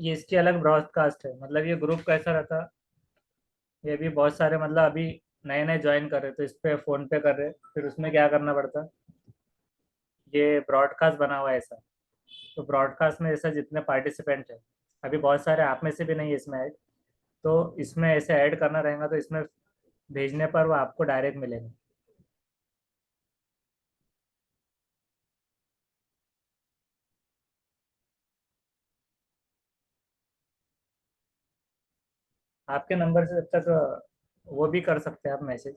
ये इसकी अलग ब्रॉडकास्ट है। मतलब ये ग्रुप कैसा रहता, ये भी बहुत सारे मतलब अभी नए नए ज्वाइन कर रहे तो इस पे फोन पे कर रहे, फिर उसमें क्या करना पड़ता, ये ब्रॉडकास्ट बना हुआ है ऐसा। तो ब्रॉडकास्ट में ऐसा जितने पार्टिसिपेंट है, अभी बहुत सारे आप में से भी नहीं है इसमें ऐड, तो इसमें ऐसे ऐड करना रहेगा तो इसमें भेजने पर वो आपको डायरेक्ट मिलेगा। आपके नंबर से जब तक वो भी कर सकते हैं आप मैसेज।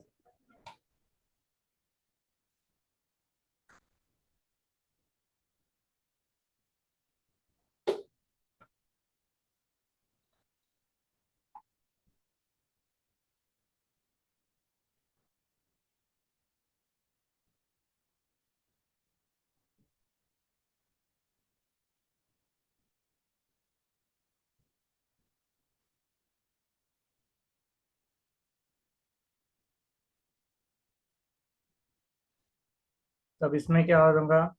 तब इसमें क्या होगा,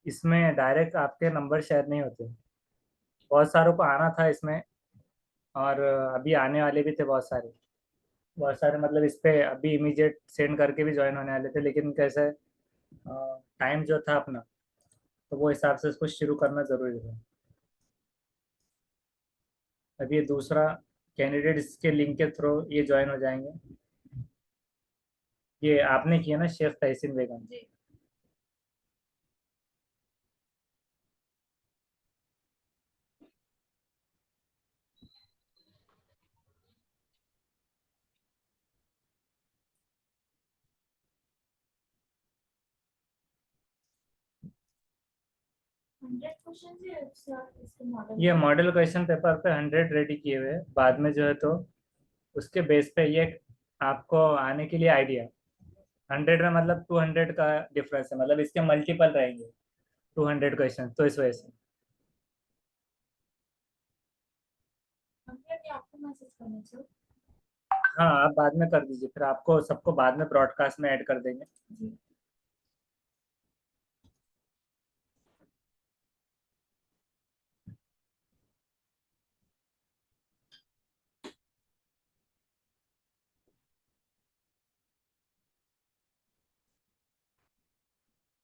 इसमें डायरेक्ट आपके नंबर शेयर नहीं होते। बहुत सारों को आना था इसमें, और अभी आने वाले भी थे बहुत सारे। बहुत सारे मतलब इस पे अभी इमीडिएट सेंड करके भी ज्वाइन होने वाले थे, लेकिन कैसे टाइम जो था अपना, तो वो हिसाब से इसको शुरू करना जरूरी था। अभी ये दूसरा कैंडिडेट इसके लिंक के थ्रू ये ज्वाइन हो जाएंगे। ये आपने किया ना, शेफ तहसीन बेगम जी। ये मॉडल क्वेश्चन पेपर पे 100 रेडी किए हुए हैं, बाद में जो है तो उसके बेस पे ये आपको आने के लिए आइडिया। 100 में मतलब 200 का डिफरेंस है, मतलब इसके मल्टीपल रहेंगे 200 क्वेश्चन, तो इस वजह से। हाँ आप बाद में कर दीजिए, फिर आपको सबको बाद में ब्रॉडकास्ट में ऐड कर देंगे।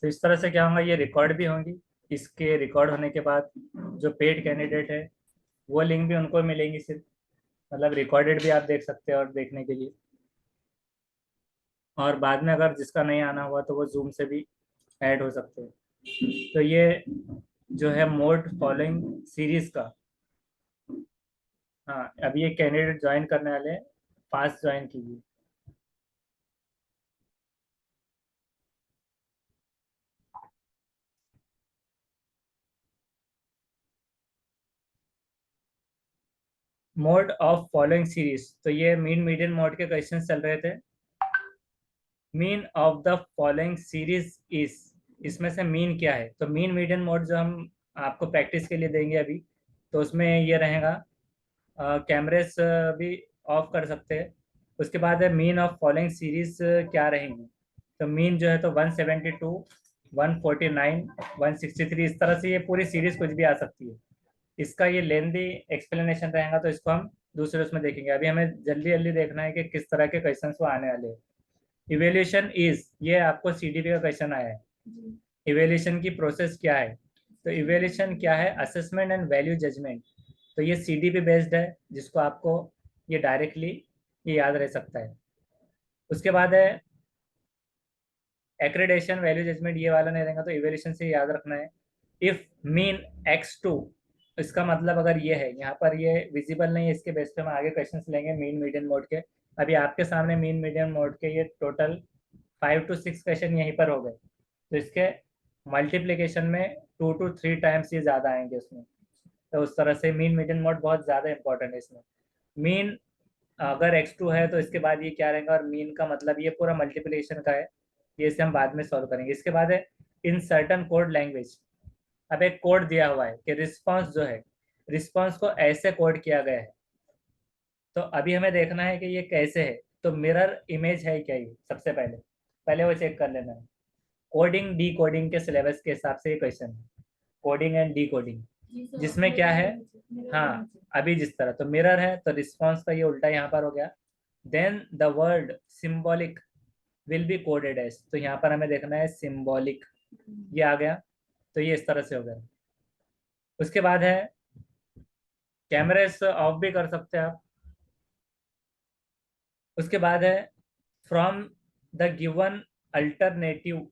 तो इस तरह से क्या होगा, ये रिकॉर्ड भी होंगी। इसके रिकॉर्ड होने के बाद जो पेड कैंडिडेट है वो लिंक भी उनको मिलेंगी सिर्फ, मतलब रिकॉर्डेड भी आप देख सकते हैं और देखने के लिए। और बाद में अगर जिसका नहीं आना हुआ तो वो जूम से भी ऐड हो सकते हैं। तो ये जो है मोड फॉलोइंग सीरीज का। हाँ अभी ये कैंडिडेट ज्वाइन करने वाले हैं, फास्ट ज्वाइन कीजिए। मोड ऑफ फॉलोइंग सीरीज, तो ये मीन मीडियन मोड के क्वेश्चन चल रहे थे। Mean of the following series is, इसमें से मीन क्या है, तो मीन मीडियन मोड जो हम आपको प्रैक्टिस के लिए देंगे अभी, तो उसमें ये रहेगा, कैमरेस भी ऑफ कर सकते हैं। उसके बाद है मीन ऑफ फॉलोइंग सीरीज क्या रहेंगी, तो मीन जो है तो 172, 149, 163, इस तरह से ये पूरी सीरीज कुछ भी आ सकती है। इसका ये लेंदी एक्सप्लेनेशन रहेगा, तो इसको हम दूसरे उसमें देखेंगे। अभी हमें जल्दी जल्दी देखना है कि किस तरह के क्वेश्चंस वो आने वाले हैं। इवेल्यूशन इज, ये आपको सीडीपी का क्वेश्चन आया है। इवेल्यूशन की प्रोसेस क्या है, तो इवेल्यूशन क्या है, असेसमेंट एंड वैल्यू जजमेंट। तो ये सीडीपी बेस्ड है, जिसको आपको ये डायरेक्टली ये याद रह सकता है। उसके बाद है एक्रेडेशन वैल्यू जजमेंट, ये वाला नहीं रहेगा, तो इवेल्यूशन से याद रखना है। इफ मीन x2, इसका मतलब अगर ये है, यहाँ पर ये विजिबल नहीं है, इसके बेस पे हम आगे क्वेश्चंस लेंगे मीन मीडियन मोड के। अभी आपके सामने मीन मीडियन मोड के ये टोटल 5 to 6 क्वेश्चन यहीं पर हो गए, तो इसके मल्टीप्लीकेशन में 2 to 3 टाइम्स ये ज़्यादा आएंगे उसमें। तो उस तरह से मीन मीडियन मोड बहुत ज़्यादा इंपॉर्टेंट है इसमें। मीन अगर x2 है तो इसके बाद ये क्या रहेगा, और मीन का मतलब ये पूरा मल्टीप्लिकेशन का है। ये इसे हम बाद में सॉल्व करेंगे। इसके बाद है इन सर्टन कोड लैंग्वेज। अब एक कोड दिया हुआ है कि रिस्पांस जो है, रिस्पांस को ऐसे कोड किया गया है। तो अभी हमें देखना है कि ये कैसे है, तो मिरर इमेज है क्या, ये सबसे पहले पहले वो चेक कर लेना है। कोडिंग डी कोडिंग के सिलेबस के हिसाब से ये क्वेश्चन है, कोडिंग एंड डी कोडिंग। जिसमें क्या है, हाँ अभी जिस तरह, तो मिरर है तो रिस्पॉन्स का ये उल्टा यहाँ पर हो गया। Then the word symbolic will be coded as, तो यहाँ पर हमें देखना है सिंबॉलिक, ये आ गया, तो ये इस तरह से हो गया। उसके बाद है कैमरे ऑफ भी कर सकते हैं आप। उसके बाद है फ्रॉम द गिवन अल्टरनेटिव,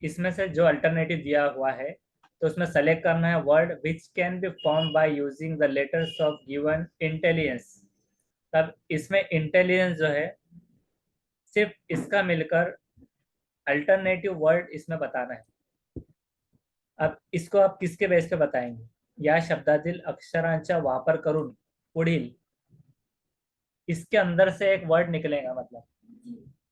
इसमें से जो अल्टरनेटिव दिया हुआ है तो उसमें सेलेक्ट करना है word which can be form by using the letters of given intelligence. तब इसमें इंटेलिजेंस जो है सिर्फ इसका मिलकर अल्टरनेटिव वर्ड इसमें बताना है। अब इसको आप किसके बेस पे बताएंगे, या शब्दातील अक्षरांचा वापर करून पुढील, इसके अंदर से एक वर्ड निकलेगा, मतलब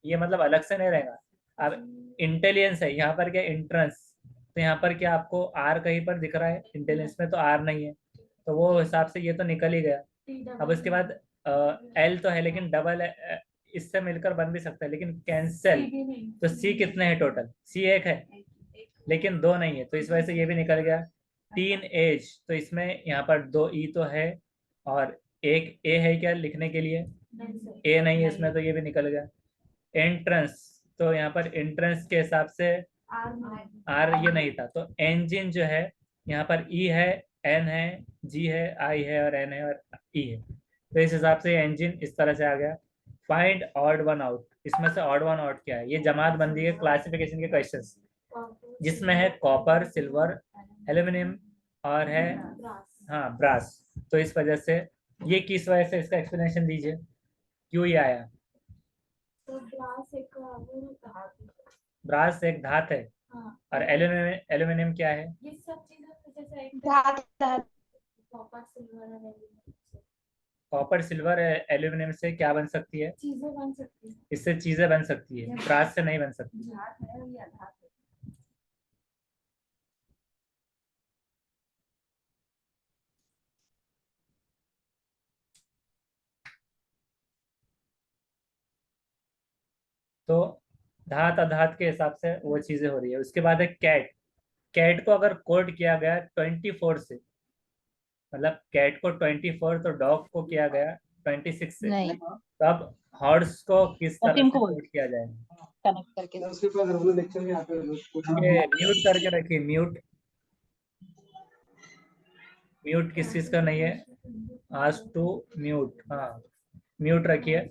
ये मतलब अलग से नहीं रहेगा। अब इंटेलिजेंस है, यहाँ पर क्या इंट्रेंस, तो यहाँ पर क्या आपको आर कहीं पर दिख रहा है, इंटेलिजेंस में तो आर नहीं है, तो वो हिसाब से ये तो निकल ही गया। अब उसके बाद एल तो है लेकिन डबल इससे मिलकर बन भी सकता है, लेकिन कैंसल, तो सी कितने हैं टोटल, सी एक है लेकिन दो नहीं है, तो इस वजह से ये भी निकल गया। टीन एज, तो इसमें यहाँ पर दो ई तो है और एक ए है क्या लिखने के लिए, ए नहीं है इसमें, तो ये भी निकल गया। एंट्रेंस, तो यहाँ पर एंट्रेंस के हिसाब से आर ये नहीं था, तो इंजन जो है यहाँ पर ई है, एन है, जी है, आई है और एन है और ई है, तो इस हिसाब से इंजन इस तरह से आ गया। फाइंड ऑड वन आउट, इसमें से ऑड वन आउट क्या है, ये जमात बंदी है क्लासिफिकेशन के क्वेश्चंस, जिसमें है कॉपर, सिल्वर, एल्यूमिनियम और है हाँ ब्रास। तो इस वजह से ये किस वजह से, इसका एक्सप्लेनेशन दीजिए क्यों ये आया। तो ब्रास एक धात है, और एल्यूमिनियम, एल्यूमिनियम क्या है, ये सब चीजें जैसे एक कॉपर सिल्वर और एल्यूमिनियम कॉपर, सिल्वर, एल्यूमिनियम से क्या बन सकती है, चीजें बन सकती है। इससे चीजें बन सकती है, ब्रास से नहीं बन सकती। धात है या धात है। तो धात अधात के हिसाब से वो चीजें हो रही है। उसके बाद है कैट, कैट को अगर कोड किया गया 24 से, मतलब कैट को 24, तो डॉग को किया गया 26 से, नहीं, तो अब हॉर्स को किस तरह टीम से को बोल कोड किया जाएगा, कनेक्ट करके। उसके पास हम लेक्चर में आते हैं ये म्यूट करके रखिए, म्यूट, म्यूट किस चीज का नहीं है, आज टू म्यूट, हाँ म्यूट रखिए।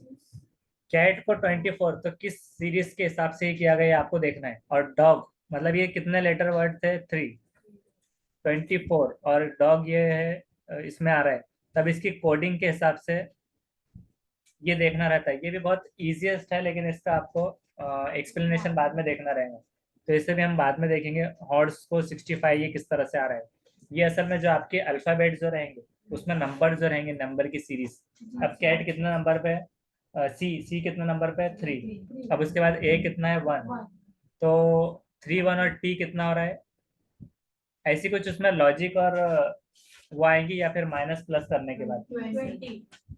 कैट को 24, तो किस सीरीज के हिसाब से ही किया गया आपको देखना है। और डॉग, मतलब ये कितने लेटर वर्ड थे, 3, 24, और डॉग ये है इसमें आ रहा है, तब इसकी कोडिंग के हिसाब से ये देखना रहता है। ये भी बहुत इजीएस्ट है, लेकिन इसका आपको एक्सप्लेनेशन बाद में देखना रहेगा, तो इसे भी हम बाद में देखेंगे। हॉर्स को 65 ये किस तरह से आ रहा है, ये असल में जो आपके अल्फाबेट जो रहेंगे उसमें नंबर जो रहेंगे, नंबर की सीरीज। अब कैट कितना नंबर पे है, सी कितना नंबर पे है, 3। अब उसके बाद ए कितना है, 1, तो 3, 1 और टी कितना हो रहा है, ऐसी कुछ उसमें लॉजिक और वो आएंगी, या फिर माइनस प्लस करने के बाद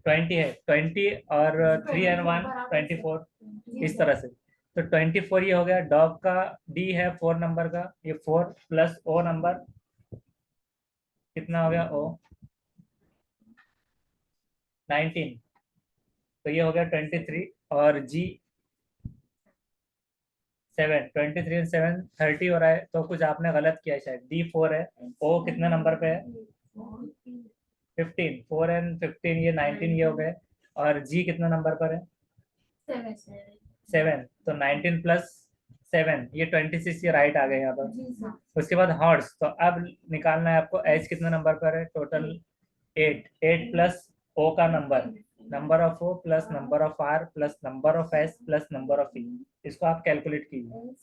20 है, 20 और 3 एंड 1 24, इस तरह से। तो 24 ये हो गया। डॉग का डी है 4 नंबर का, ये 4 प्लस ओ नंबर कितना हो गया, ओ 19, तो ये हो गया 23, और जी 7, 23 और 7 30 हो रहा है, तो कुछ आपने गलत किया है शायद, डी 4 है, ओ कितने नंबर पे है, 15, 4 एंड 15 ये 19 ये हो गए, और जी कितना नंबर पर है, 7, तो 19 प्लस 7 ये 26, ये राइट आ गए यहाँ पर। उसके बाद हॉर्स, तो अब निकालना है आपको एच कितना नंबर पर है, टोटल 8, 8 प्लस ओ का नंबर, number of O plus number of R plus number of S plus number of E, इसको आप कैलकुलेट कीजिए।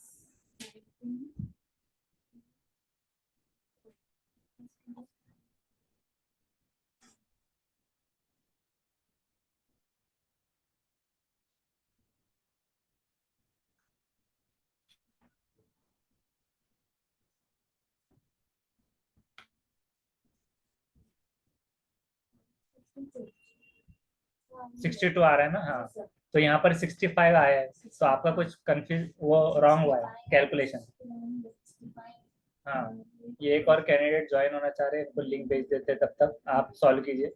62 आ रहा है ना, हाँ, तो यहाँ पर 65 आया है, तो आपका कुछ कंफ्यूज वो रॉन्ग हुआ है कैलकुलेशन। हाँ, ये एक और कैंडिडेट ज्वाइन होना चाह रहे हैं, इनको लिंक भेज देते हैं, तब तक आप सॉल्व कीजिए।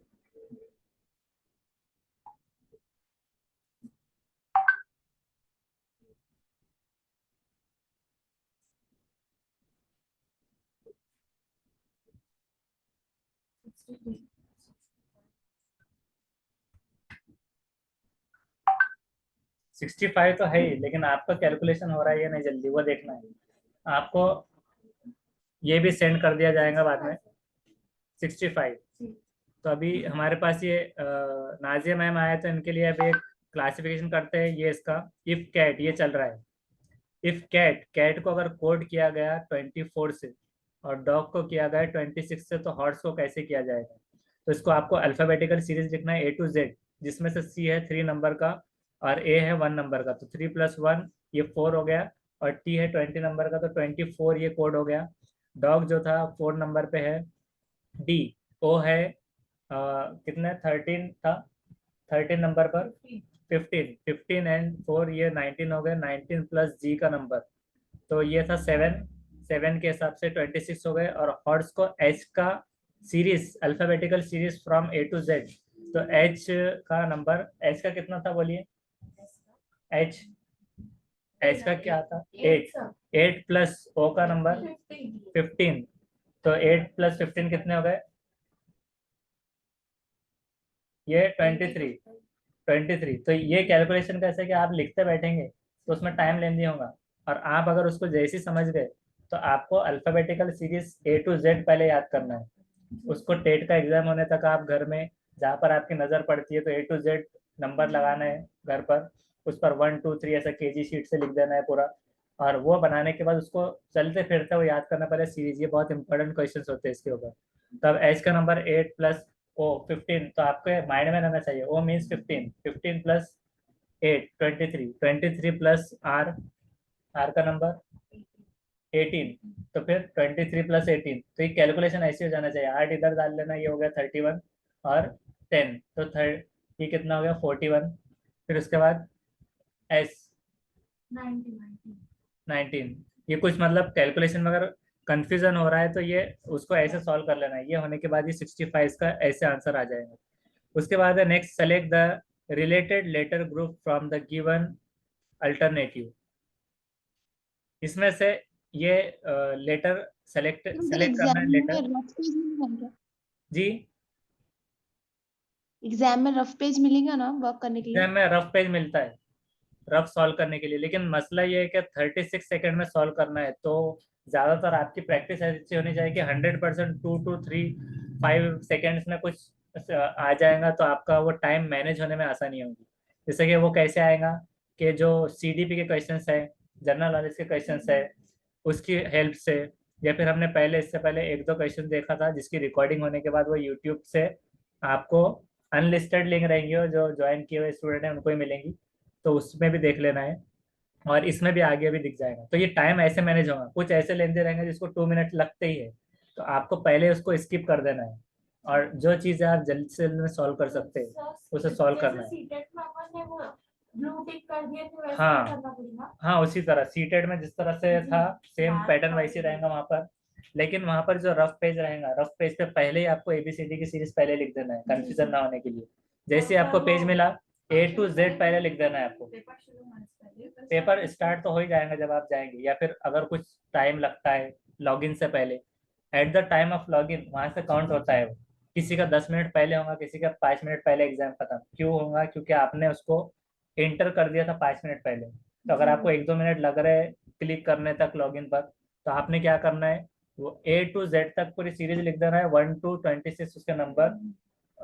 सिक्सटी फाइव तो है ही, लेकिन आपका कैलकुलेशन हो रहा है या नहीं जल्दी वो देखना है आपको। ये भी सेंड कर दिया जाएगा बाद में। 65। तो अभी हमारे पास ये नाजिया मैम आया, तो इनके लिए अभी एक क्लासिफिकेशन करते हैं। ये इसका इफ कैट ये चल रहा है। इफ कैट कैट को अगर कोड किया गया 24 से और डॉग को किया गया 26 से, तो हॉर्स को कैसे किया जाएगा? तो इसको आपको अल्फाबेटिकल सीरीज लिखना है A to Z, जिसमें से C है 3 नंबर का और A है 1 नंबर का। तो 3 + 1 ये 4 हो गया, और T है 20 नंबर का, तो 24 ये कोड हो गया। डॉग जो था 4 नंबर पे है। D O है कितने 13 था, 13 नंबर पर 15, 15 एंड 4 ये 19 हो गए। 19 प्लस G का नंबर, तो ये था 7, 7 के हिसाब से 26 हो गए। और हॉर्स को H का series, alphabetical series from A to Z। तो H का नंबर, H का कितना था बोलिए? H H का क्या था? 8। 8 प्लस O का नंबर 15। तो 8 + 15 कितने हो गए? ये 23। 23। तो ये कैलकुलेशन कैसे है कि आप लिखते बैठेंगे तो उसमें टाइम लेंदी होगा, और आप अगर उसको जैसे ही समझ गए तो आपको alphabetical series A to Z पहले याद करना है। उसको टेट का एग्जाम होने तक आप घर में जहाँ पर आपकी नज़र पड़ती है तो A to Z नंबर लगाना है घर पर। उस पर 1 2 3 ऐसा KG शीट से लिख देना है पूरा। और वो बनाने के बाद उसको चलते फिरते वो याद करना पड़े सीरीज। ये बहुत इंपॉर्टेंट क्वेश्चन होते हैं इसके ऊपर। तब एच का नंबर 8 प्लस ओ 15, तो आपके माइंड में रहना चाहिए O means 15, 15 plus 8 23, 23 plus R, R का नंबर 18, तो फिर 23 + 18। तो ये कैलकुलेशन ऐसे हो जाना चाहिए। 8 इधर डाल लेना, ये हो गया 31 और 10, तो थर्ड ये कितना हो गया 41। फिर उसके बाद एस 19। ये कुछ मतलब कैलकुलेशन में अगर कंफ्यूजन हो रहा है तो ये उसको ऐसे सॉल्व कर लेना है। ये होने के बाद ये 65 का ऐसे आंसर आ जाएगा। उसके बाद है next, select the related letter group from the given alternative. इसमें से ये लेटर सेलेक्ट सेलेक्ट करना है एग्जाम में लेटर। रफ पेज मिलेगा क्या? जी, एग्जाम में रफ पेज मिलेगा ना वर्क करने के लिए? एग्जाम में रफ पेज मिलता है रफ सॉल्व करने के लिए, लेकिन मसला ये है कि 36 सेकेंड में सॉल्व करना है। तो ज़्यादातर आपकी प्रैक्टिस ऐसी होनी चाहिए कि 100% 2 to 3 5 सेकेंड्स में कुछ आ जाएगा, तो आपका वो टाइम मैनेज होने में आसानी होगी। जैसे कि वो कैसे आएगा कि जो CDP के क्वेश्चंस है, जनरल नॉलेज के क्वेश्चंस है, उसकी हेल्प से, या फिर हमने पहले इससे पहले एक दो क्वेश्चन देखा था जिसकी रिकॉर्डिंग होने के बाद वो यूट्यूब से आपको अनलिस्टेड लिंक रहेंगी और जो ज्वाइन किए हुए स्टूडेंट हैं उनको ही मिलेंगी, तो उसमें भी देख लेना है। और इसमें भी आगे भी दिख जाएगा। तो ये टाइम ऐसे मैनेज होगा, कुछ ऐसे लेंदे रहेंगे जिसको 2 मिनट लगते ही है, तो आपको पहले उसको स्किप कर देना है, और जो चीज़ें आप जल्द से जल्द में सॉल्व कर सकते हैं उसे सॉल्व करना है। ब्लू टिक कर दिए थे वैसे हाँ। ही करना पड़ेगा। हाँ, उसी तरह सीटेड में जिस तरह से था सेम पैटर्न वैसे ही रहेगा वहाँ पर। लेकिन वहाँ पर जो रफ पेज रहेगा, रफ पेज पे पहले ही आपको ABCD की सीरीज पहले लिख देना है, कंफ्यूजन ना होने के लिए। जैसे ही आपको पेज मिला A to Z पहले लिख देना है आपको। पेपर स्टार्ट तो हो ही जाएगा जब आप जाएंगे, या फिर अगर कुछ टाइम लगता है लॉगिन से पहले, at the time of log n वहाँ से काउंट होता है वो। किसी का 10 मिनट पहले होगा, किसी का 5 मिनट पहले एग्जाम खत्म। क्यों होगा? क्योंकि आपने उसको एंटर कर दिया था 5 मिनट पहले। तो अगर आपको 1-2 मिनट लग रहे हैं क्लिक करने तक लॉगिन पर, तो आपने क्या करना है, वो A to Z तक पूरी सीरीज लिख देना है, 1 to 26 उसके नंबर।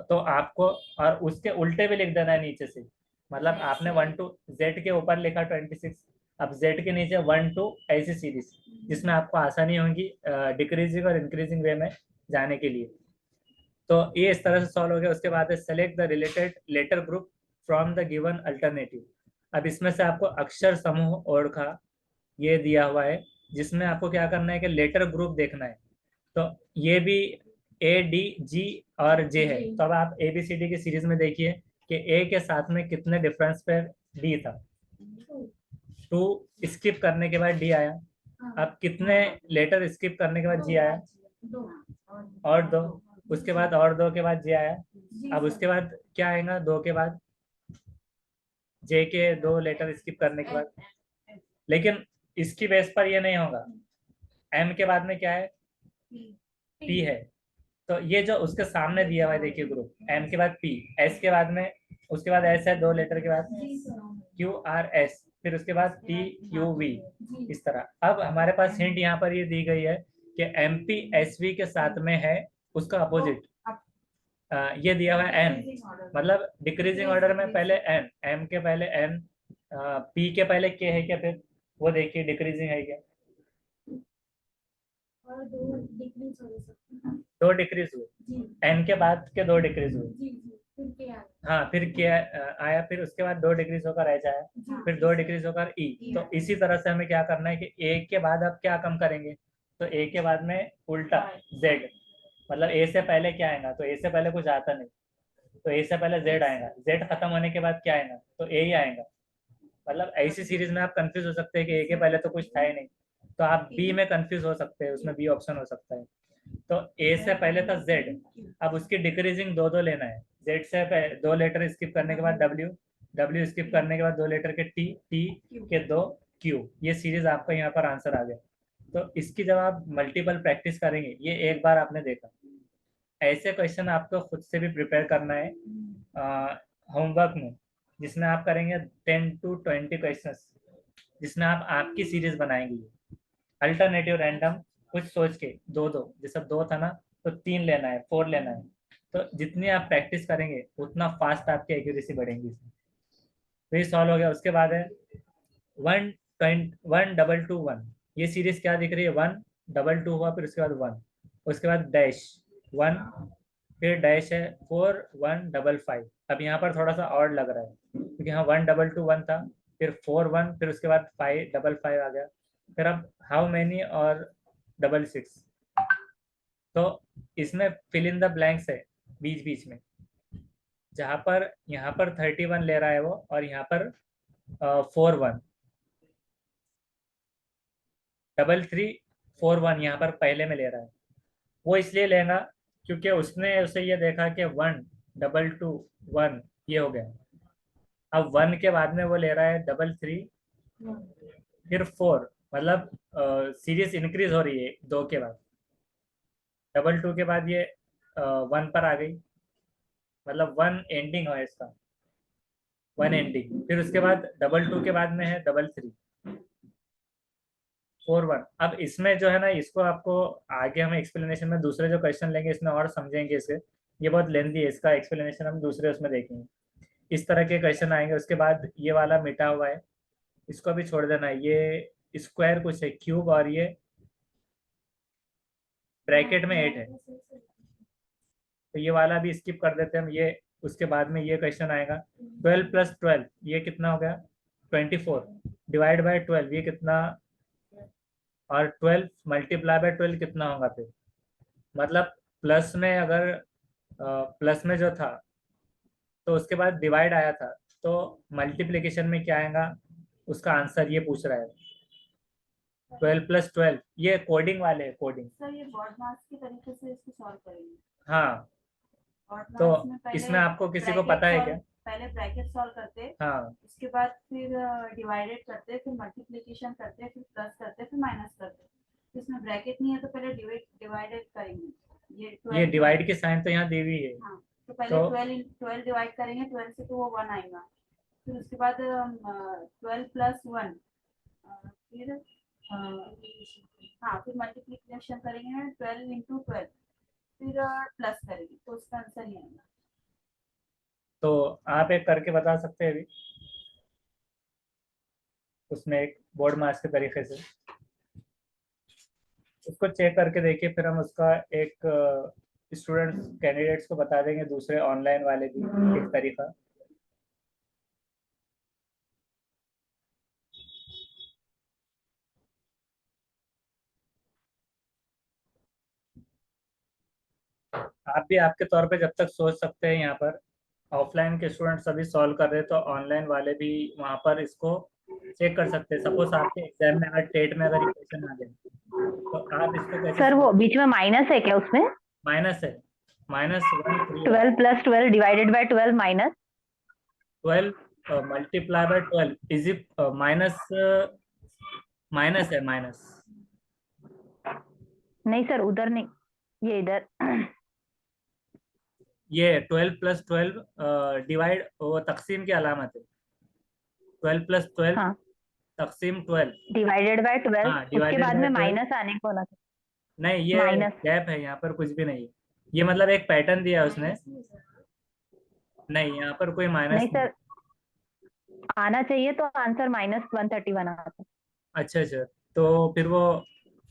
तो आपको और उसके उल्टे भी लिख देना है नीचे से। मतलब आपने 1 to Z के ऊपर लिखा 26, अब Z के नीचे 1 to ऐसी सीरीज, जिसमें आपको आसानी होगी डिक्रीजिंग और इंक्रीजिंग वे में जाने के लिए। तो ये इस तरह से सॉल्व हो गया। उसके बाद है select the related letter group from the given alternative. अब इसमें से आपको अक्षर समूह ओढ़ा ये दिया हुआ है, जिसमें आपको क्या करना है कि लेटर ग्रुप देखना है। तो ये भी A D G और J है। तो अब आप ABCD की सीरीज में देखिए कि A के साथ में कितने डिफरेंस पे D था। 2 स्किप करने के बाद D आया, अब कितने लेटर स्किप करने के बाद जी आया? और 2, उसके बाद और 2 के बाद जे आया। अब उसके बाद क्या आएगा 2 के बाद? जे के 2 लेटर स्किप करने के बाद। लेकिन इसकी बेस पर ये नहीं होगा, एम के बाद में क्या है? पी है। तो ये जो उसके सामने दिया हुआ है देखिए ग्रुप, एम के बाद पी, एस के बाद में, उसके बाद एस है 2 लेटर के बाद, क्यू आर एस, फिर उसके बाद टी यू वी, इस तरह। अब हमारे पास हिंट यहाँ पर ये दी गई है कि एम पी एस वी के साथ में है उसका अपोजिट, ये दिया हुआ है एन, मतलब डिक्रीजिंग ऑर्डर में पहले एन, एम के पहले एन, पी के पहले के है क्या, फिर वो देखिए डिक्रीजिंग है क्या? और 2 डिक्रीज हो सकते हैं। 2 डिक्रीज हुए, जी एन के बाद के 2 डिक्रीज हुए। जी जी फिर क्या है? हाँ, फिर के आया, फिर उसके बाद 2 डिक्रीज होकर एच आया, फिर 2 डिक्रीज होकर ई। तो इसी तरह से हमें क्या करना है कि ए के बाद अब क्या कम करेंगे, तो ए के बाद में उल्टा जेड, मतलब ए से पहले क्या आएगा, तो ए से पहले कुछ आता नहीं, तो ए से पहले जेड आएगा, जेड खत्म होने के बाद क्या आएगा, तो ए ही आएगा। मतलब ऐसी सीरीज में आप कंफ्यूज हो सकते हैं कि ए के पहले तो कुछ था ही नहीं, तो आप बी में कंफ्यूज हो सकते हैं, उसमें बी ऑप्शन हो सकता है। तो ए से पहले था जेड, अब उसकी डिक्रीजिंग 2 लेना है, जेड से 2 लेटर स्किप करने के बाद डब्ल्यू, डब्ल्यू स्किप करने के बाद 2 लेटर के टी, टी के 2 क्यू, ये सीरीज आपका यहाँ पर आंसर आ गया। तो इसकी जब आप मल्टीपल प्रैक्टिस करेंगे, ये एक बार आपने देखा, ऐसे क्वेश्चन आपको खुद से भी प्रिपेयर करना है होमवर्क में, जिसमें आप करेंगे 10 to 20 क्वेश्चन, जिसमें आप आपकी सीरीज बनाएंगे, अल्टरनेटिव रैंडम कुछ सोच के, 2 जैसे 2 था ना, तो 3 लेना है, 4 लेना है। तो जितनी आप प्रैक्टिस करेंगे उतना फास्ट आपकी एक्यूरेसी बढ़ेगी इसमें। तो ये सॉल्व हो गया। उसके बाद है 1 2 1, ये सीरीज क्या दिख रही है, 1 2 2 हुआ, फिर उसके बाद 1, उसके बाद डैश 1, फिर डैश है 4 1 5 5। अब यहाँ पर थोड़ा सा और लग रहा है क्योंकि यहाँ 1 2 2 1 था, फिर 4 1, फिर उसके बाद 5 5 5 आ गया, फिर अब हाउ मेनी और 6 6। तो इसमें फिल इन द ब्लैंक्स है बीच बीच में, जहां पर यहाँ पर 31 ले रहा है वो, और यहाँ पर 4 1 3 4 1 यहाँ पर पहले में ले रहा है। वो इसलिए लेगा क्योंकि उसने उसे ये देखा कि 1 2 2 1 ये हो गया। अब 1 के बाद में वो ले रहा है 3 फिर 4, मतलब सीरीज इंक्रीज हो रही है 2 के बाद, 2 के बाद ये 1 पर आ गई, मतलब 1 एंडिंग है इसका, 1 एंडिंग। फिर उसके बाद 2 के बाद में है 3 4 1। अब इसमें जो है ना, इसको आपको आगे हम एक्सप्लेनेशन में दूसरे जो क्वेश्चन लेंगे इसमें और समझेंगे इसे, ये बहुत लेंथी है, इसका एक्सप्लेनेशन हम दूसरे उसमें देखेंगे। इस तरह के क्वेश्चन आएंगे। उसके बाद ये वाला मिटा हुआ है, इसको भी छोड़ देना है, ये स्क्वायर कुछ है क्यूब, और ये ब्रैकेट में 8 है, तो ये वाला भी स्किप कर देते हैं हम। ये उसके बाद में ये क्वेश्चन आएगा 12 + 12 ये कितना हो गया, 24, डिवाइड बाय 12 ये कितना, और 12 मल्टीप्लाई बाय 12 कितना होगा फिर, मतलब प्लस में, अगर प्लस में जो था तो उसके बाद डिवाइड आया था, तो मल्टीप्लिकेशन में क्या आएगा, उसका आंसर ये पूछ रहा है 12 + 12। ये कोडिंग वाले है, कोडिंग। सर ये बॉड मास के तरीके से इसको सॉल्व करेंगे। हाँ, बॉड तो मास में पहले इसमें आपको किसी को ब्रैकेट पता है सॉल्व- क्या? पहले ब्रैकेट सॉल्व करते, हाँ, उसके बाद फिर डिवाइडेड करते, फिर मल्टीप्लिकेशन करते, फिर प्लस करते, फिर माइनस करते। इसमें ब्रैकेट नहीं है तो पहले डिवाइडेड करेंगे। ये 12 डिवाइड की साइन तो यहाँ दी हुई है। हाँ, तो पहले तो 12 डिवाइड करेंगे, 12 से तो वो 1 आएगा। फिर उसके बाद 12 + 1, फिर हाँ फिर मल्टीप्लिकेशन करेंगे 12 × 12, फिर प्लस करेंगे, तो उसका आंसर ये आएगा। तो आप एक करके बता सकते हैं अभी, उसमें एक बोर्ड मास के तरीके से उसको चेक करके देखिए, फिर हम उसका एक स्टूडेंट्स कैंडिडेट्स को बता देंगे, दूसरे ऑनलाइन वाले भी एक तरीका। आप भी आपके तौर पे जब तक सोच सकते हैं, यहाँ पर ऑफलाइन के स्टूडेंट्स अभी सॉल्व कर रहे हैं, तो ऑनलाइन वाले भी वहाँ पर इसको चेक कर सकते हैं। सपोज आपके एग्जाम में अगर टेट में अगर इक्वेशन आ जाए तो आप इसको कैसे सर वो बीच में माइनस है क्या उसमें? माइनस है, -131 12 + 12 divided by 12 minus 12 multiply by 12 is minus minus है माइनस। नहीं सर उधर नहीं, ये इधर। ये 12 + 12 डिवाइड वो तकसीम की अलामत है। 12 + 12 हाँ तकसीम 12। डिवाइडेड बाय 12, हाँ उसके डिवाइडेड बाद बाय में 12। माइनस आने को ना। नहीं ये माइनस गैप है, यहाँ पर कुछ भी नहीं है। ये मतलब एक पैटर्न दिया है उसने। नहीं यहाँ पर कोई माइनस नहीं नहीं। सर, आना चाहिए तो आंसर -131 आता। अच्छा अच्छा, तो फिर वो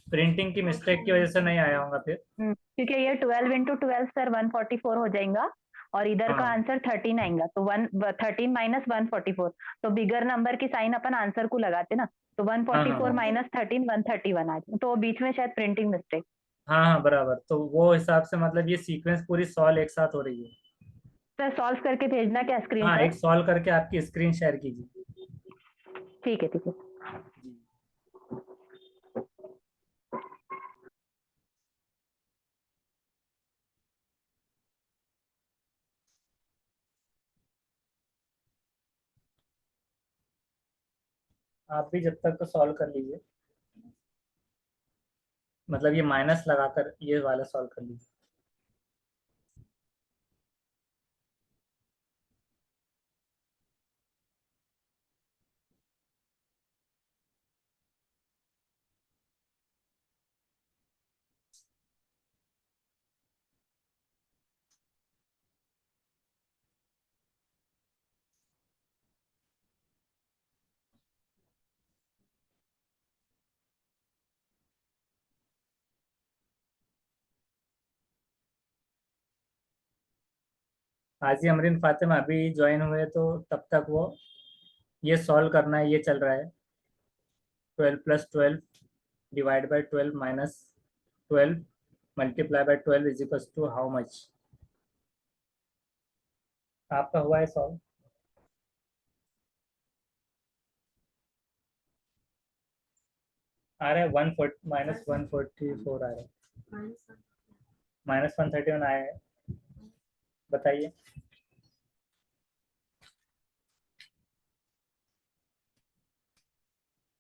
प्रिंटिंग की मिस्टेक की वजह से नहीं आया होगा फिर। क्योंकि ये 12 × 12 सर 144 हो जाएगा और इधर का हाँ आंसर 13 आएगा, तो 13 - 144, तो बिगर नंबर की साइन अपन आंसर को लगाते ना, तो हाँ 144 हाँ - 13 131 आ जाए, तो बीच में शायद प्रिंटिंग मिस्टेक। हाँ हाँ बराबर। तो वो हिसाब से मतलब ये सीक्वेंस पूरी सॉल्व एक साथ हो रही है। सर सॉल्व करके भेजना क्या हाँ एक स्क्रीनशॉट? सॉल्व करके आपकी स्क्रीन शेयर कीजिए। ठीक है ठीक है। जी। आप भी जब तक तो सॉल्व कर लीजिए, मतलब ये माइनस लगाकर ये वाला सॉल्व कर लीजिए। हाजी अमरीन फातिमा अभी ज्वाइन हुए, तो तब तक वो ये सॉल्व करना है। ये चल रहा है 12 + 12 divide by 12 minus 12 multiply by 12 is equal to how much. आपका हुआ है सॉल्व? आ रहा है -144 आ रहा है, -131 आया है। बताइए।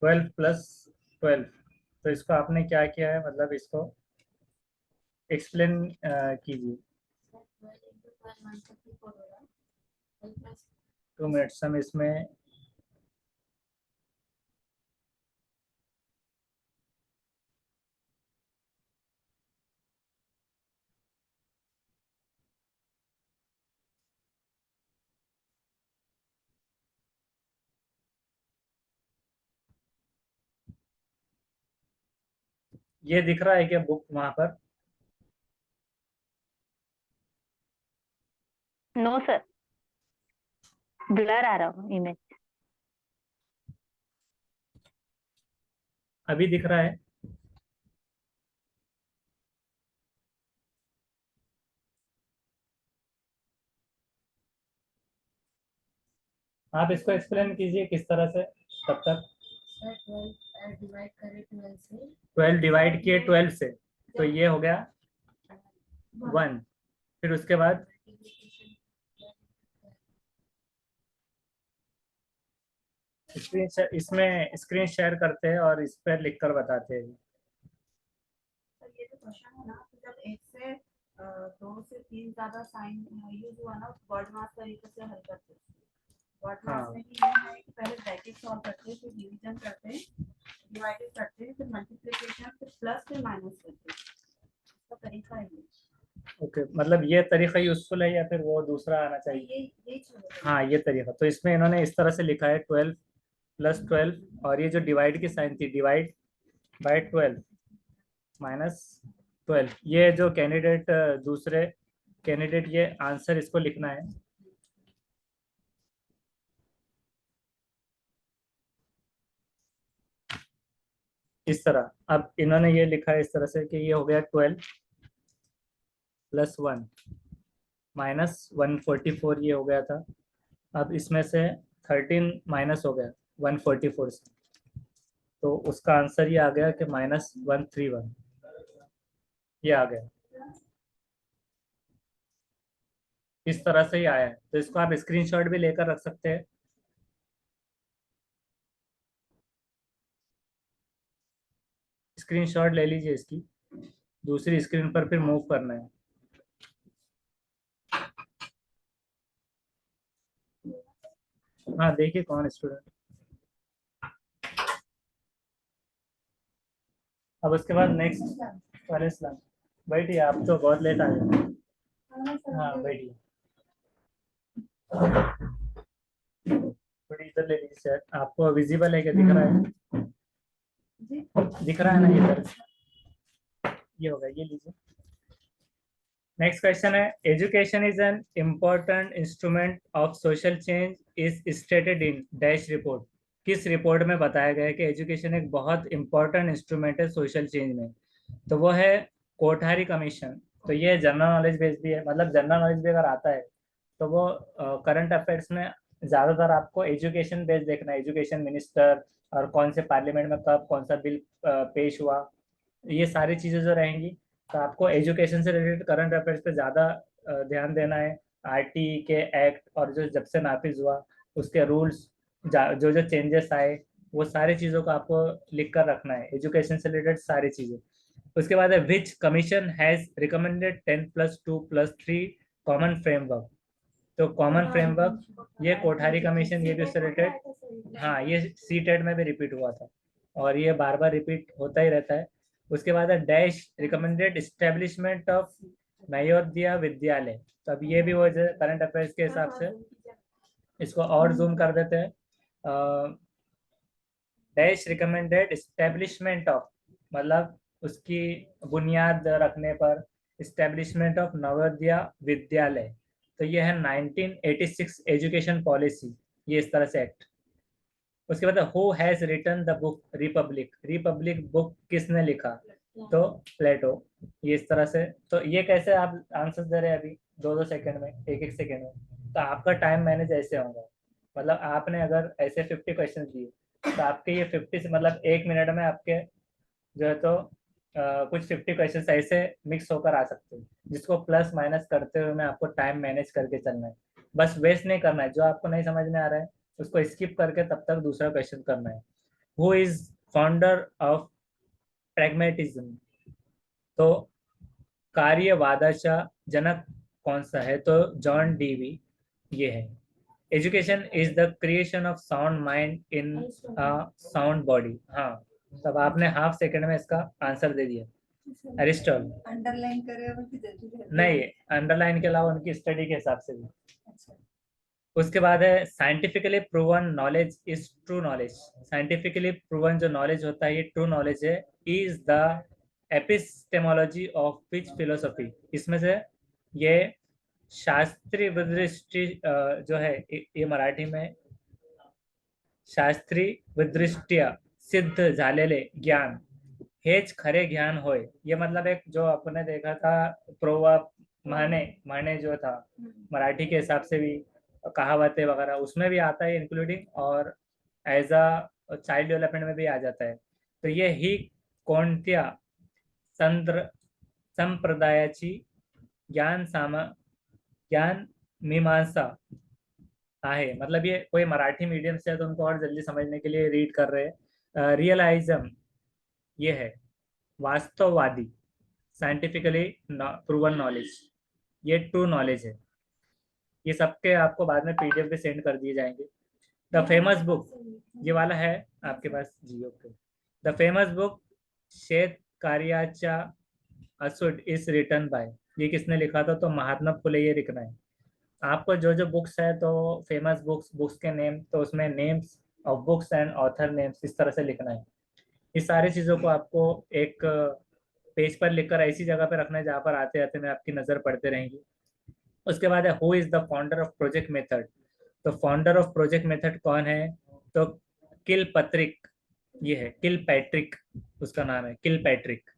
12 + 12, तो इसको आपने क्या किया है, मतलब इसको एक्सप्लेन कीजिए। 2 मिनट्स हम इसमें ये दिख रहा है क्या बुक वहां पर? नो सर, ब्लर आ रहा हूँ इमेज। अभी दिख रहा है? आप इसको एक्सप्लेन कीजिए किस तरह से तब तक। 12 डिवाइड किए 12 से, तो ये हो गया 1। फिर उसके बाद स्क्रीन इसमें स्क्रीन शेयर करते हैं और इस पर लिख कर बताते हैं। सर ये जो क्वेश्चन है ना, तो जब एक से 2 से 3 ज्यादा साइन यूज हुआ ना, वर्ड मास तरीके से हल करते हैं। वर्ड मास हाँ में भी ये है कि पहले ब्रैकेट सॉल्व करते हैं, फिर डिवीजन करते हैं, डिवाइडेड करते हैं, फिर मल्टीप्लिकेशन, फिर प्लस, फिर माइनस करते हैं। इसका तरीका है ये। ओके, मतलब ये तरीका यूजफुल है या फिर वो दूसरा आना चाहिए? ये चलेगा। हाँ ये तरीका, तो इसमें इन्होंने इस तरह से लिखा है 12 + 12, और ये जो डिवाइड की साइन थी डिवाइड बाय 12 -12, ये जो कैंडिडेट दूसरे कैंडिडेट ये आंसर इसको लिखना है। इस तरह अब इन्होंने ये लिखा है इस तरह से कि ये हो गया 12 + 1 -144 ये हो गया था। अब इसमें से 13 माइनस हो गया, 144 से। तो उसका आंसर ये आ गया कि -131, ये आ गया, इस तरह से ही आया है। तो इसको आप स्क्रीनशॉट भी लेकर रख सकते हैं। स्क्रीनशॉट ले लीजिए इसकी, दूसरी स्क्रीन पर फिर मूव करना है। हाँ देखिए कौन स्टूडेंट। अब उसके बाद नेक्स्ट वाले स्लाइड। बैठिए, आप तो बहुत लेट आ गए। हाँ बैठिए, थोड़ी इधर ले लीजिए सर। आपको विजिबल है क्या, दिख रहा है? दिख रहा है ना इधर? ये होगा, ये लीजिए। नेक्स्ट क्वेश्चन है, education is an important instrument of social change is stated in dash report. किस रिपोर्ट में बताया गया है कि एजुकेशन एक बहुत इंपॉर्टेंट इंस्ट्रूमेंट है सोशल चेंज में? तो वो है कोठारी कमीशन। तो ये जनरल नॉलेज बेस्ड भी है, मतलब जनरल नॉलेज भी अगर आता है तो वो करंट अफेयर्स में ज़्यादातर आपको एजुकेशन बेस्ड देखना है, एजुकेशन मिनिस्टर और कौन से पार्लियामेंट में कब कौन सा बिल पेश हुआ, ये सारी चीज़ें जो रहेंगी। तो आपको एजुकेशन से रिलेटेड करंट अफेयर्स पे ज़्यादा ध्यान देना है। आरटी के एक्ट और जो जब से नाफिज हुआ उसके रूल्स, जो जो चेंजेस आए, वो सारी चीज़ों को आपको लिख कर रखना है, एजुकेशन से रिलेटेड सारी चीज़ें। उसके बाद है which commission has recommended 10+2+3 common framework. तो कॉमन फ्रेमवर्क, ये कोठारी कमीशन, ये भी उससे रिलेटेड। हाँ, ये सीटेट में भी रिपीट हुआ था और ये बार बार रिपीट होता ही रहता है। उसके बाद है dash recommended establishment of Navodaya Vidyalaya. तो अब ये भी वो करंट अफेयर्स के हिसाब से इसको और जूम कर देते हैं। डैश रिकमेंडेड इस्टेब्लिशमेंट ऑफ, मतलब उसकी बुनियाद रखने पर इस्टेब्लिशमेंट ऑफ नवोदय विद्यालय। तो ये है 1986 एजुकेशन पॉलिसी, ये इस तरह से एक्ट। उसके बाद who has written the book republic. Republic book किसने लिखा? तो प्लेटो, ये इस तरह से। तो ये कैसे आप आंसर दे रहे हैं अभी 2-2 सेकंड में, 1-1 सेकंड में? तो आपका टाइम मैनेज ऐसे होगा, मतलब आपने अगर ऐसे 50 क्वेश्चन दिए तो आपके ये 50 से मतलब 1 मिनट में आपके जो है तो कुछ 50 क्वेश्चन ऐसे मिक्स होकर आ सकते हैं, जिसको प्लस माइनस करते हुए में आपको टाइम मैनेज करके चलना है। बस वेस्ट नहीं करना है, जो आपको नहीं समझ में आ रहा है उसको स्किप करके तब तक दूसरा क्वेश्चन करना है। Who is founder of pragmatism. तो कार्यवादाचा जनक कौन सा है? तो जॉन डीवी, ये है। Education is the creation of sound mind in a sound body. हाँ, तब आपने हाफ सेकंड में इसका आंसर दे दिया। एरिस्टोटल। अंडरलाइन करे नहीं, अंडरलाइन के अलावा उनकी स्टडी के हिसाब से भी। उसके बाद है scientifically proven knowledge is true knowledge. Scientifically proven जो नॉलेज होता है ये ट्रू नॉलेज है। Is the epistemology of which philosophy. इसमें से ये शास्त्रीय विदृष्टि जो है ये मराठी में शास्त्रीय विदृष्ट्या सिद्ध झालेले ज्ञान हेच खरे ज्ञान होय। ये मतलब एक जो अपने देखा था प्रोवर्ब, माने जो था मराठी के हिसाब से भी कहावतें वगैरह उसमें भी आता है इंक्लूडिंग, और एज अ चाइल्ड डेवलपमेंट में भी आ जाता है। तो ये ही कोणत्या संप्रदायाची ज्ञान मीमांसा है। मतलब ये कोई मराठी मीडियम से है तो उनको और जल्दी समझने के लिए रीड कर रहे हैं। रियलाइज्म ये है वास्तववादी, साइंटिफिकली प्रूवन नॉलेज, ये ट्रू नॉलेज है। ये सबके आपको बाद में पीडीएफ भी सेंड कर दिए जाएंगे। द फेमस बुक, ये वाला है आपके पास जी? ओके। द फेमस बुक शेत कार्याचा असुड इज रिटन बाय। ये किसने लिखा था? तो महात्मा फुले, ये लिखना है आपको। जो जो बुक्स है तो फेमस बुक्स के नेम, तो उसमें names of books and author names इस तरह से लिखना है। इस सारी चीज़ों को आपको एक पेज पर लिखकर ऐसी जगह पर रखना है जहाँ पर आते आते में आपकी नज़र पड़ते रहेंगी। उसके बाद है who is the founder of project method. तो फाउंडर ऑफ प्रोजेक्ट मेथड कौन है? तो किल पैट्रिक, ये है किल पैट्रिक, उसका नाम है किल पैट्रिक।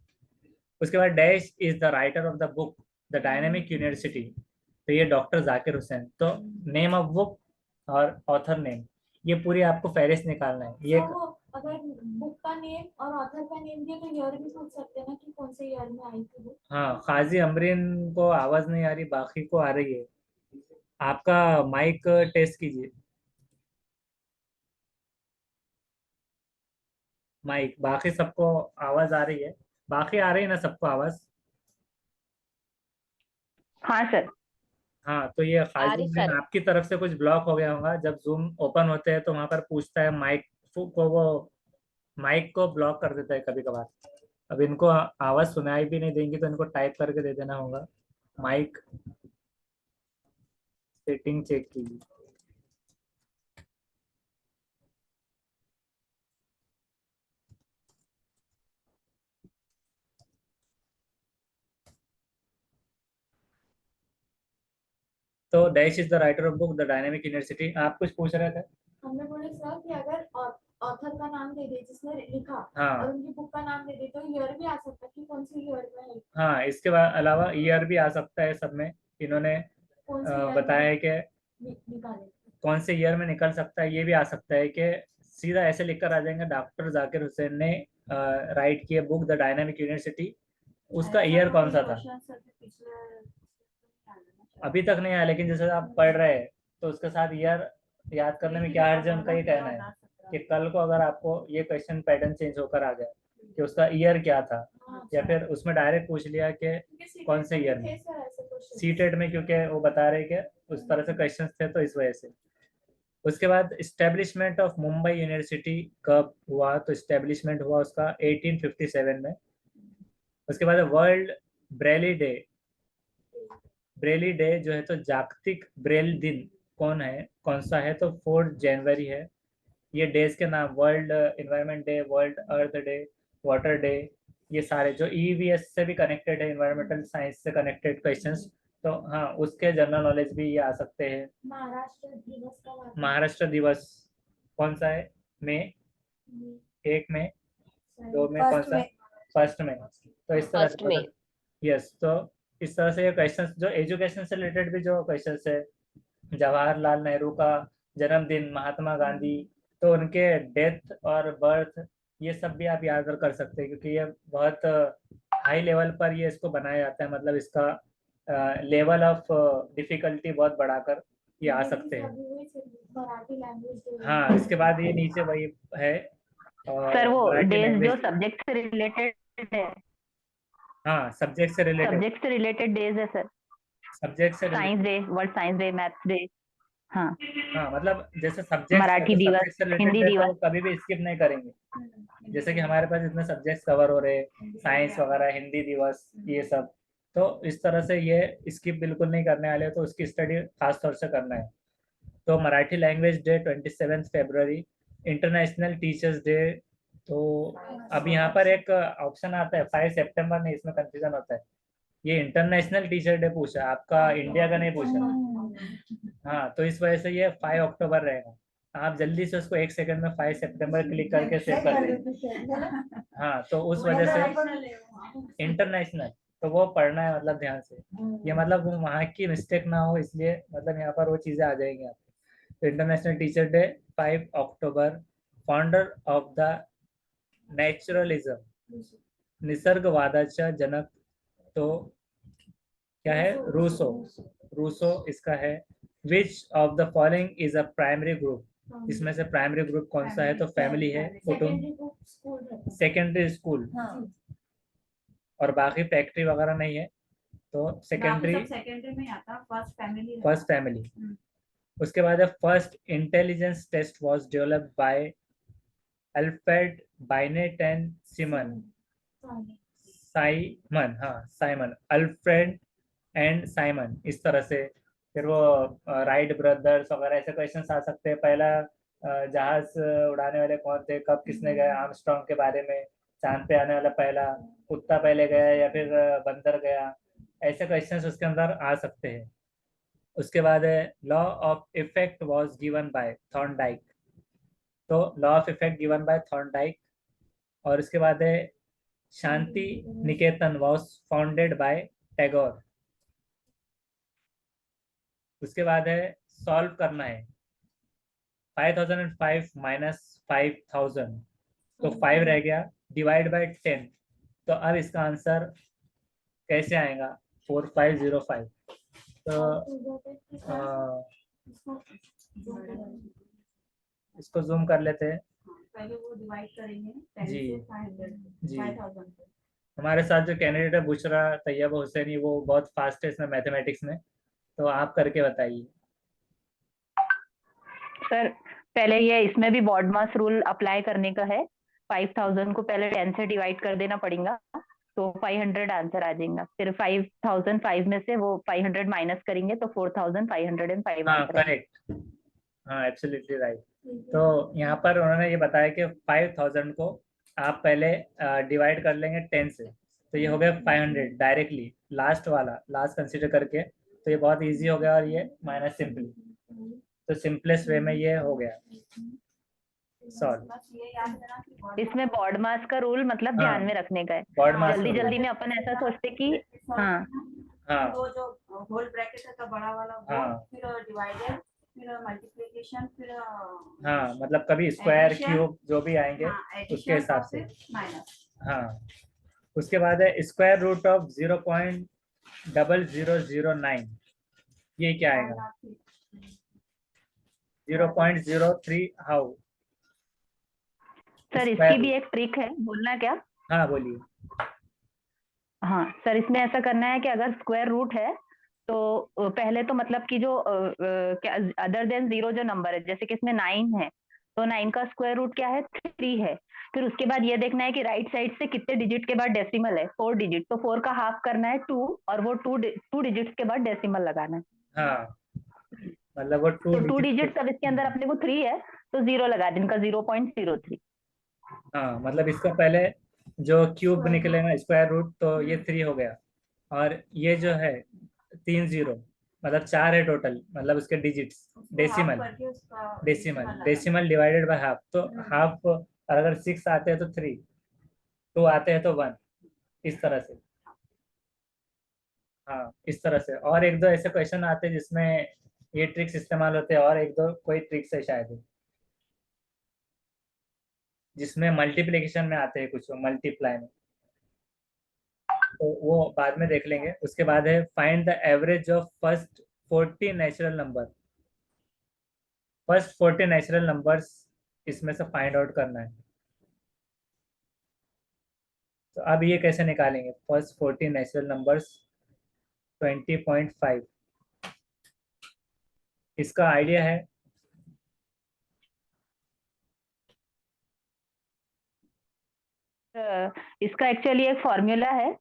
उसके बाद dash is the writer of the book the dynamic university. तो ये डॉक्टर जाकिर हुसैन। तो नेम ऑफ बुक और ऑथर नेम, ये पूरी आपको फहरिस्त निकालना है। ये तो वो अगर बुक का नेम और ऑथर का नेम दिया तो ईयर भी पूछ सकते हैं ना कि कौन से ईयर में आई थी बुक। हाँ, काजी अमरीन को आवाज नहीं आ रही, बाकी को आ रही है। आपका माइक टेस्ट कीजिए, माइक। बाकी सबको आवाज आ रही है? बाकी आ रही है ना सबको आवाज? हाँ सर। हाँ, तो ये आ रही खाजी सर। आपकी तरफ से कुछ ब्लॉक हो गया होगा। जब जूम ओपन होते हैं तो वहां पर पूछता है माइक को, वो माइक को ब्लॉक कर देता है कभी कभार। अब इनको आवाज सुनाई भी नहीं देंगी तो इनको टाइप करके दे देना होगा। माइक सेटिंग चेक कीजिए। तो dash is the writer of book the dynamic university. आप कुछ पूछ रहे थे? हमने बोले सर कि अगर ऑथर का नाम दे दे जिसने लिखा हाँ और उनकी बुक का नाम दे दे तो ईयर भी आ सकता है कि कौन सी ईयर में है, हाँ, इसके बाद अलावा ईयर भी आ सकता है। सब में इन्होंने कौन से ईयर बताया है कि निकाले। कौन से ईयर में निकल सकता है। ये भी आ सकता है कि सीधा ऐसे लिखकर आ जाएंगे, डॉक्टर जाकिर हुसैन ने राइट किया बुक द डायनामिक यूनिवर्सिटी, उसका ईयर कौन सा था। अभी तक नहीं आया, लेकिन जैसे आप पढ़ रहे हैं तो उसके साथ ईयर याद करने में क्या हर्ज है, उनका ये कहना है कि कल को अगर आपको ये क्वेश्चन पैटर्न चेंज होकर आ गया कि उसका ईयर क्या था, या फिर उसमें डायरेक्ट पूछ लिया कि कौन से ईयर में, सीटेट में, क्योंकि वो बता रहे कि उस तरह से क्वेश्चन थे तो इस वजह से। उसके बाद इस्टेब्लिशमेंट ऑफ मुंबई यूनिवर्सिटी कब हुआ, तो इस्टेब्लिशमेंट हुआ उसका 1857 में। उसके बाद world Braille day. Braille day जो है तो जागतिक ब्रेल दिन कौन सा है, तो 4 जनवरी है। ये डेज के नाम वर्ल्ड इन्वायरमेंट डे, वर्ल्ड अर्थ डे, वाटर डे, ये सारे जो ईवीएस से भी कनेक्टेड है, इन्वायरमेंटल साइंस से कनेक्टेड क्वेश्चंस, तो हाँ उसके जनरल नॉलेज भी ये आ सकते हैं। महाराष्ट्र दिवस कौन सा है? में 1 में, 2 में, कौन सा? 1 में। तो इस तरह फर्स्ट में। से यस, तो इस तरह से ये क्वेश्चंस जो एजुकेशन से रिलेटेड भी जो क्वेश्चंस है, जवाहरलाल नेहरू का जन्मदिन, महात्मा गांधी, तो उनके डेथ और बर्थ, ये सब भी आप याद कर सकते हैं, क्योंकि ये बहुत हाई लेवल पर ये इसको बनाया जाता है। मतलब इसका लेवल ऑफ डिफिकल्टी बहुत बढ़ाकर ये आ सकते हैं। मराठी लैंग्वेज। हाँ, इसके बाद ये नीचे वही है सर वो मराठी डेज जो लैंग्वेज। सब्जेक्ट से रिलेटेड है, हाँ, सब्जेक्ट से रिलेटेड, सब्जेक्ट से रिलेटेड डेज है सर। सब्जेक्ट से science day, world science day, maths day. हाँ, हाँ, मतलब जैसे सब्जेक्ट है मराठी तो दिवस, सब्जेक्ट से हिंदी रिलेटेड है तो दिवस। कभी भी स्किप नहीं करेंगे। जैसे कि हमारे पास इतने सब्जेक्ट्स कवर हो रहे हैं, साइंस वगैरह, हिंदी दिवस, ये सब, तो इस तरह से ये स्किप बिल्कुल नहीं करने वाले, तो उसकी स्टडी खास तौर से करना है। तो मराठी लैंग्वेज डे 27 फरवरी। इंटरनेशनल टीचर्स डे, तो अब यहाँ पर एक ऑप्शन आता है 5 सितंबर नहीं, इसमें कंफ्यूजन होता है। ये इंटरनेशनल टीचर डे पूछा, आपका इंडिया का नहीं पूछा। हाँ, तो इस वजह से ये 5 अक्टूबर रहेगा। आप जल्दी से उसको 1 सेकंड में 5 सितंबर क्लिक करके सेव कर देंगे। हाँ, तो उस वजह से इंटरनेशनल, तो वो पढ़ना है मतलब ध्यान से। ये मतलब वो वहाँ की मिस्टेक ना हो, इसलिए मतलब यहाँ पर वो चीज़ें आ जाएंगी आप। तो international teacher day 5 October. Founder of the naturalism, निसर्गवादाचा जनक, तो क्या है? रूसो। रूसो इसका है। Which of the following is a primary group, इसमें से प्राइमरी ग्रुप कौन सा है, तो फैमिली है, कुटुंब, सेकेंडरी स्कूल, और बाकी फैक्ट्री वगैरह नहीं है, तो सेकेंडरी में आता, फर्स्ट फैमिली। उसके बाद है first intelligence test was developed by Alfred Binet and Simon. हाँ, साइमन, अल्फ्रेड एंड साइमन, इस तरह से। फिर वो राइट ब्रदर्स वगैरह ऐसे क्वेश्चंस आ सकते हैं। पहला जहाज उड़ाने वाले कौन थे, कब किसने गया, आर्मस्ट्रांग के बारे में। चांद पे आने वाला पहला कुत्ता पहले गया या फिर बंदर गया, ऐसे क्वेश्चंस उसके अंदर आ सकते हैं। उसके बाद है law of effect was given by Thorndike, तो law of effect given by Thorndike. और इसके बाद है Shantiniketan was founded by Tagore. उसके बाद है सॉल्व करना है, 5005 माइनस 5000, तो 5 रह गया, डिवाइड बाय 10। तो अब इसका आंसर कैसे आएगा? 4505। तो इसको जूम कर लेते हैं। पहले वो डिवाइड करेंगे 10 जी। से 500 जी। 5000 पे। हमारे साथ जो कैंडिडेट है बुशरा तैयब हुसैनी, वो बहुत फास्ट है इसमें मैथमेटिक्स में, तो आप करके बताइए। सर पहले ये इसमें भी बॉडमास रूल अप्लाई करने का है। 5000 को पहले 10 से डिवाइड कर देना पड़ेगा, तो 500 आंसर आ जाएगा। फिर 5005 में से वो 500 माइनस करेंगे तो 4505 हाँ आंसर है। करेक्ट, हाँ एब्सोल्युटली राइट। तो यहाँ पर उन्होंने ये बताया कि 5000 को आप पहले डिवाइड कर लेंगे 10 से, तो ये हो गया 500 डायरेक्टली, लास्ट वाला लास्ट कंसीडर करके, तो ये बहुत इजी हो गया और ये माइनस सिंपली, तो सिंपलेस्ट वे में ये हो गया सॉल्व। बस ये याद रखना कि body इसमें बॉडमास का रूल मतलब हाँ, ध्यान में रखने का है। बॉडमास जल्दी का जल्दी में अपन ऐसा सोचते कि हाँ हाँ वो जो होल ब्रैकेट है का बड़ा वाला वो, हाँ। फिर डिवाइडेड, फिर मल्टीप्लिकेशन, फिर हाँ, मतलब कभी स्क्वायर Addition, क्यूब जो भी आएंगे एडिशन उसके हिसाब और से। फिर माइनस। हाँ, उसके बाद है स्क्वायर रूट ऑफ 0.0009, ये क्या आएगा? 0.03 हाउ? सर इसकी भी एक ट्रिक है, बोलना क्या? हाँ बोलिए। हाँ सर, इसमें ऐसा करना है कि अगर स्क्वायर रूट है तो पहले तो मतलब कि जो अदर देन 0 जो नंबर है, जैसे कि इसमें 9 है तो 9 का स्क्वायर रूट क्या है? 3 है। फिर उसके बाद ये देखना है कि राइट साइड से कितने डिजिट के बाद डेसिमल है? 4 डिजिट, तो 4 का हाफ करना है 2, और वो 2 डिजिट्स के बाद डेसिमल लगाना है। हाँ, मतलब वो तो 2 डिजिट्स अब इसके अंदर अपने को 3 है तो 0 लगा दें, इनका 0.03। हाँ, मतलब इसका पहले जो क्यूब निकलेगा स्क्वायर रूट, तो ये 3 हो गया, और ये जो है 3 0, मतलब 4 है टोटल, मतलब उसके digits decimal, decimal divided by half, तो हाफ अगर 6 आते हैं तो 3, 2 आते हैं तो 1, इस तरह से। हाँ, इस तरह से। और एक दो ऐसे क्वेश्चन आते हैं जिसमें ये ट्रिक्स इस्तेमाल होते हैं, और एक दो कोई ट्रिक्स है शायद जिसमें मल्टीप्लिकेशन में आते हैं, कुछ मल्टीप्लाई में, तो वो बाद में देख लेंगे। उसके बाद है find the average of first 40 natural number. First 40 natural numbers इसमें से फाइंड आउट करना है। तो अब ये कैसे निकालेंगे? फर्स्ट 40 नेचुरल नंबर्स 20.5, इसका आइडिया है? इसका एक्चुअली एक फॉर्मूला है।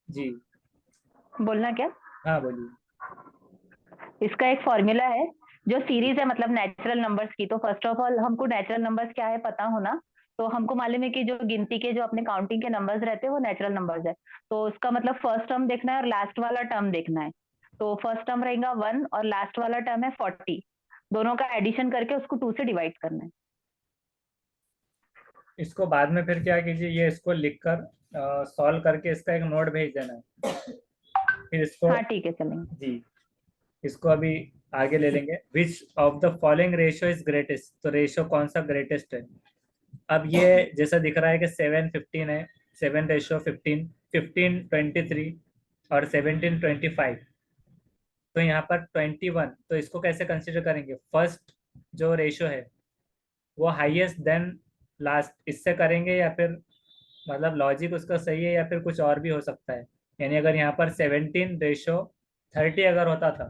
जी, बोलना क्या? हाँ बोलिए। इसका एक फॉर्मूला है जो सीरीज है, मतलब नेचुरल नंबर्स की। तो फर्स्ट ऑफ ऑल हमको नेचुरल नंबर्स क्या है पता होना। तो हमको मालूम है कि जो गिनती के जो अपने काउंटिंग के नंबर्स रहते हैं वो नेचुरल नंबर्स है। तो उसका मतलब फर्स्ट टर्म देखना है और लास्ट वाला टर्म देखना है। तो फर्स्ट टर्म रहेगा 1 और लास्ट वाला टर्म है 40। दोनों का एडिशन करके उसको 2 से डिवाइड करना है। इसको बाद में फिर क्या कीजिए, ये इसको लिखकर सॉल्व करके इसका एक नोट भेज देना है, फिर इसको। हाँ ठीक है, चलेंगे। जी, इसको अभी आगे ले लेंगे। विच of the following ratio is greatest, तो रेशियो कौन सा ग्रेटेस्ट है? अब ये जैसा दिख रहा है कि 7:15 है, 7:15, 15:23 और 17:25, तो यहाँ पर 21, तो इसको कैसे कंसिडर करेंगे? फर्स्ट जो रेशियो है वो हाईएस्ट देन लास्ट, इससे करेंगे, या फिर मतलब लॉजिक उसका सही है, या फिर कुछ और भी हो सकता है? यानी अगर यहाँ पर 17:30 अगर होता था,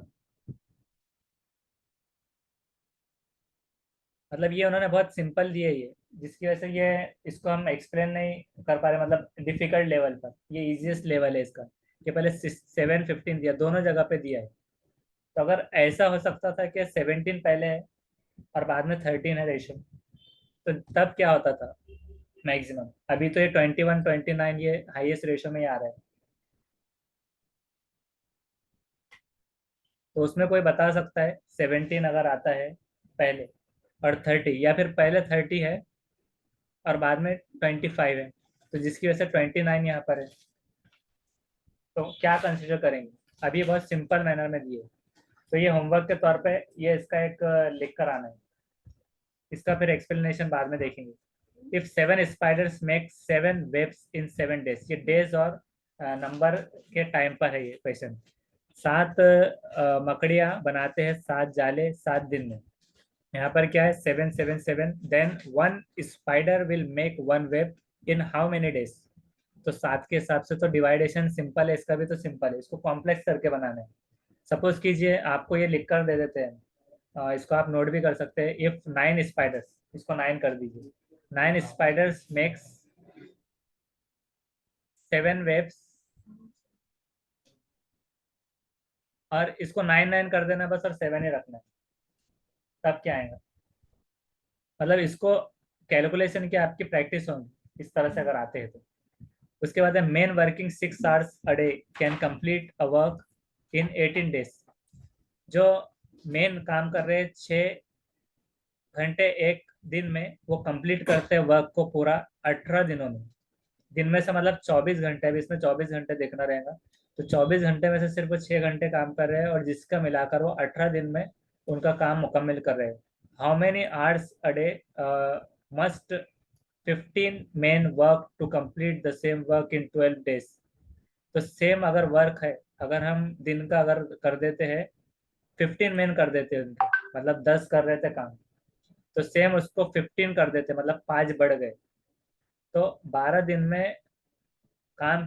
मतलब ये उन्होंने बहुत सिंपल दिए ये, जिसकी वजह से ये इसको हम एक्सप्लेन नहीं कर पा रहे, मतलब डिफिकल्ट लेवल पर। ये इजीएस्ट लेवल है इसका, कि पहले 7:15 दिया, दोनों जगह पे दिया है। तो अगर ऐसा हो सकता था कि 17 पहले है और बाद में 13 है रेशियो, तो तब क्या होता था मैक्सिमम? अभी तो ये 21 29 ये हाईएस्ट रेशियो में ही आ रहा है। तो उसमें कोई बता सकता है 17 अगर आता है पहले और 30, या फिर पहले 30 है और बाद में 25 है, तो जिसकी वजह से 29 यहाँ पर है, तो क्या कंसिडर करेंगे? अभी बहुत सिंपल मैनर में दिए, तो ये होमवर्क के तौर पे ये इसका एक लिख कर आना है। इसका फिर एक्सप्लेनेशन बाद में देखेंगे। If 7 spiders make 7 webs in 7 days, ये डेज और नंबर के टाइम पर है ये क्वेश्चन। 7 मकड़ियां बनाते हैं 7 जाले 7 दिन में। यहाँ पर क्या है 7 7 7, then 1 spider will make 1 web in how many days. तो 7 के हिसाब से तो डिवाइडेशन सिंपल है, इसका भी तो सिंपल है, इसको कॉम्प्लेक्स करके बनाना है। सपोज कीजिए आपको ये लिख कर दे देते हैं, इसको आप नोट भी कर सकते हैं। इफ 9 स्पाइडर्स, इसको 9 कर दीजिए, 9 स्पाइडर्स मेक्स 7 वेब्स, और इसको 9 9 कर देना बस, और 7 ही रखना है, तब क्या आएगा। मतलब इसको कैलकुलेशन की आपकी प्रैक्टिस होगी इस तरह से अगर आते हैं तो। उसके बाद है main working 6 hours a day can complete a work in 18 days. जो मेन काम कर रहे हैं 6 घंटे एक दिन में, वो कंप्लीट करते हैं वर्क को पूरा 18 दिनों में। दिन में से मतलब 24 घंटे, अभी इसमें 24 घंटे देखना रहेगा, तो 24 घंटे में से सिर्फ वो 6 घंटे काम कर रहे हैं, और जिसका मिलाकर वो 18 दिन में उनका काम मुकम्मल कर रहे हैं। How many hours a day must 15 men work to complete the same work in 12 days. तो सेम अगर वर्क है, अगर हम दिन का अगर कर देते हैं 15 मेन कर देते हैं उनके, मतलब 10 कर रहे थे काम, तो सेम उसको 15 कर देते, मतलब 5 बढ़ गए, तो 12 दिन में काम